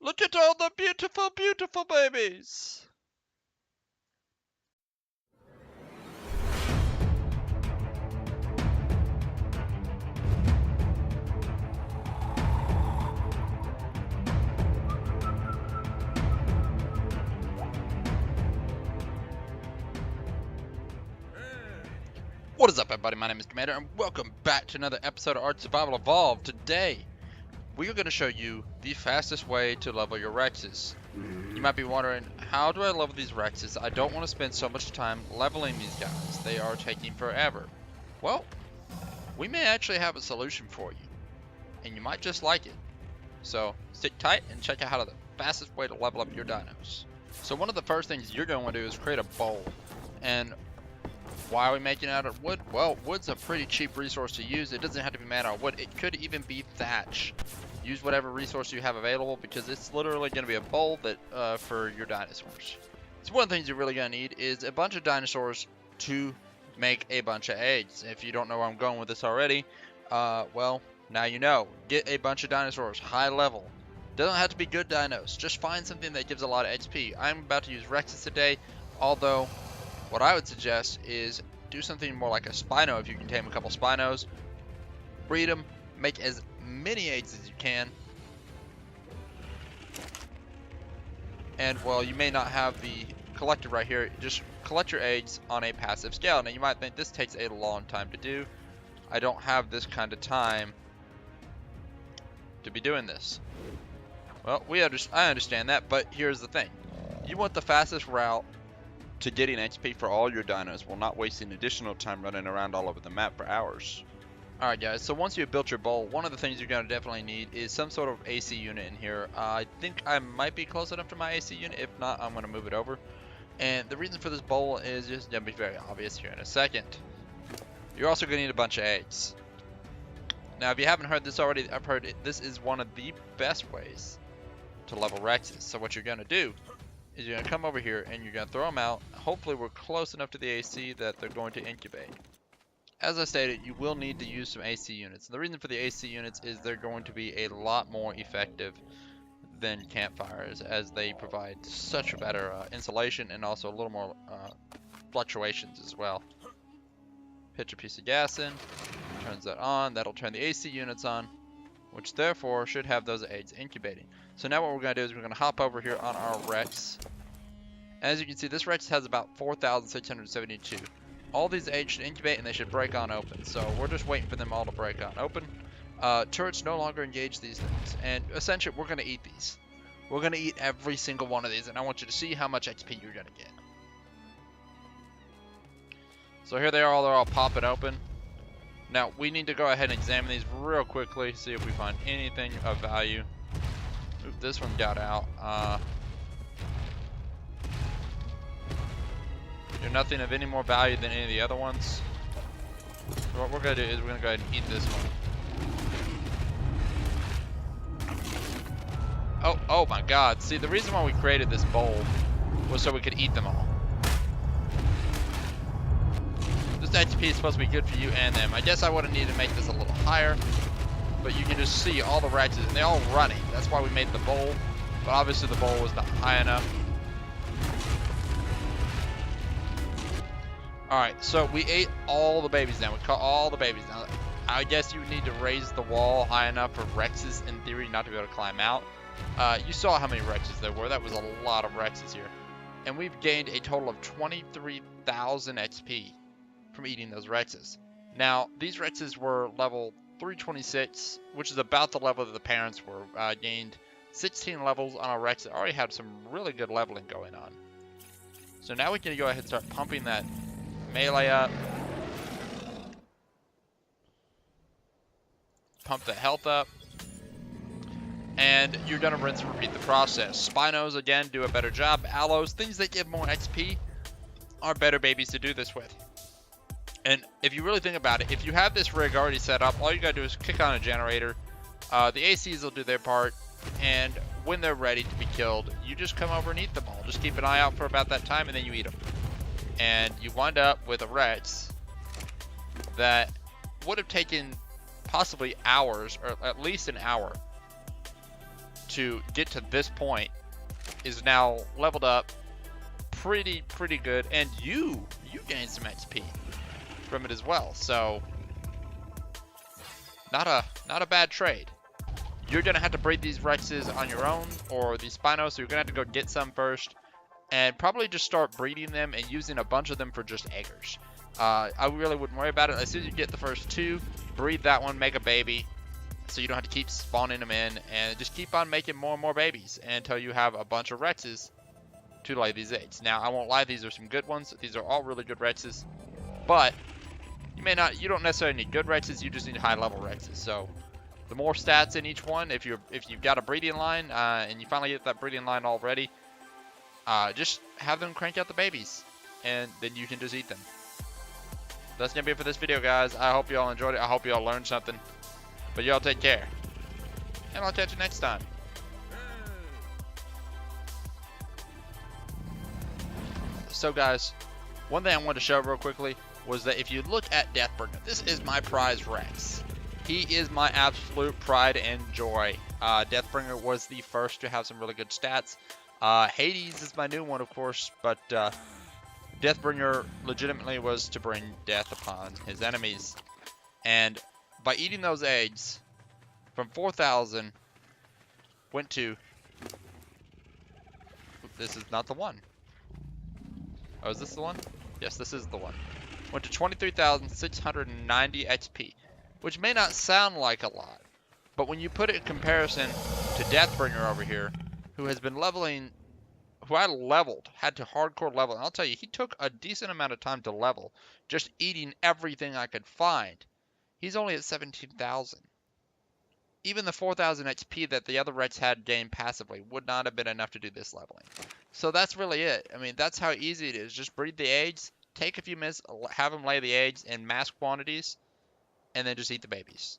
Look at all the beautiful, beautiful babies! What is up, everybody? My name is Commander, and welcome back to another episode of Ark Survival Evolved. Today, we are going to show you the fastest way to level your Rexes. You might be wondering, how do I level these Rexes? I don't want to spend so much time leveling these guys. They are taking forever. Well, we may actually have a solution for you, and you might just like it. So, stick tight and check out how the fastest way to level up your dinos. So one of the first things you're going to do is create a bowl. And why are we making it out of wood? Well, wood's a pretty cheap resource to use. It doesn't have to be made out of wood. It could even be thatch. Use whatever resource you have available because it's literally going to be a bowl that for your dinosaurs. So one of the things you're really going to need is a bunch of dinosaurs to make a bunch of eggs. If you don't know where I'm going with this already, well, now you know. Get a bunch of dinosaurs, high level. Doesn't have to be good dinos. Just find something that gives a lot of XP. I'm about to use Rexes today, although what I would suggest is do something more like a Spino if you can tame a couple Spinos. Breed them, make as many eggs as you can. And well, you may not have the collector right here. Just collect your eggs on a passive scale. Now you might think this takes a long time to do. I don't have this kind of time to be doing this. Well, I understand that, but here's the thing. You want the fastest route to getting XP for all your dinos while not wasting additional time running around all over the map for hours. Alright guys, so once you've built your bowl, one of the things you're going to definitely need is some sort of AC unit in here. I think I might be close enough to my AC unit. If not, I'm going to move it over. And the reason for this bowl is just going to be very obvious here in a second. You're also going to need a bunch of eggs. Now if you haven't heard this already, I've heard this is one of the best ways to level Rexes. So what you're going to do is you're going to come over here and you're going to throw them out. Hopefully we're close enough to the AC that they're going to incubate. As I stated, you will need to use some AC units. And the reason for the AC units is they're going to be a lot more effective than campfires, as they provide such a better insulation and also a little more fluctuations as well. Pitch a piece of gas in, turns that on, that'll turn the AC units on, which therefore should have those eggs incubating. So now what we're going to do is we're going to hop over here on our Rex. As you can see, this Rex has about 4,672. All these eggs should incubate and they should break on open. So we're just waiting for them all to break on open. Turrets no longer engage these things. And essentially, we're going to eat these. We're going to eat every single one of these. And I want you to see how much XP you're going to get. So here they are. They're all popping open. Now, we need to go ahead and examine these real quickly. See if we find anything of value. Oop, this one got out. You're nothing of any more value than any of the other ones. So what we're going to do is we're going to go ahead and eat this one. Oh my god. See, the reason why we created this bowl was so we could eat them all. This XP is supposed to be good for you and them. I guess I would have needed to make this a little higher. But you can just see all the Rexes, and they're all running. That's why we made the bowl. But obviously the bowl was not high enough. Alright, so we ate all the babies now. We caught all the babies now. I guess you would need to raise the wall high enough for Rexes, in theory, not to be able to climb out. You saw how many Rexes there were. That was a lot of Rexes here. And we've gained a total of 23,000 XP from eating those Rexes. Now, these Rexes were level 326, which is about the level that the parents were. Gained 16 levels on a Rex that already had some really good leveling going on. So now we can go ahead and start pumping that melee up. Pump the health up. And you're going to rinse and repeat the process. Spinos, again, do a better job. Aloes, things that give more XP, are better babies to do this with. And if you really think about it, if you have this rig already set up, all you gotta do is kick on a generator. The ACs will do their part, and when they're ready to be killed, you just come over and eat them all. Just keep an eye out for about that time, and then you eat them. And you wind up with a Rex that would have taken possibly hours, or at least an hour, to get to this point is now leveled up pretty good, and you gain some XP from it as well. So not a bad trade. You're gonna have to breed these Rexes on your own, or these Spinos, so you're gonna have to go get some first, and probably just start breeding them and using a bunch of them for just eggers. I really wouldn't worry about it. As soon as you get the first two, breed that one, make a baby, so you don't have to keep spawning them in, and just keep on making more and more babies until you have a bunch of Rexes to lay these eggs. Now, I won't lie, these are some good ones. These are all really good Rexes, but you don't necessarily need good Rexes, you just need high level Rexes. So the more stats in each one, if you've got a breeding line, and you finally get that breeding line already, just have them crank out the babies, and then you can just eat them. That's gonna be it for this video, guys. I hope you all enjoyed it. I hope you all learned something. But y'all take care, and I'll catch you next time. So guys, one thing I wanted to show real quickly was that if you look at Deathbringer, this is my prize Rex. He is my absolute pride and joy. Deathbringer was the first to have some really good stats. Hades is my new one, of course, but Deathbringer legitimately was to bring death upon his enemies. And by eating those eggs, from 4,000 went to... This is not the one. Oh, is this the one? Yes, this is the one. Went to 23,690 XP, which may not sound like a lot, but when you put it in comparison to Deathbringer over here, who has been leveling, who I had to hardcore level, and I'll tell you, he took a decent amount of time to level, just eating everything I could find. He's only at 17,000. Even the 4,000 XP that the other Reds had gained passively would not have been enough to do this leveling. So that's really it. I mean, that's how easy it is. Just breed the eggs, take a few minutes, have them lay the eggs in mass quantities, and then just eat the babies.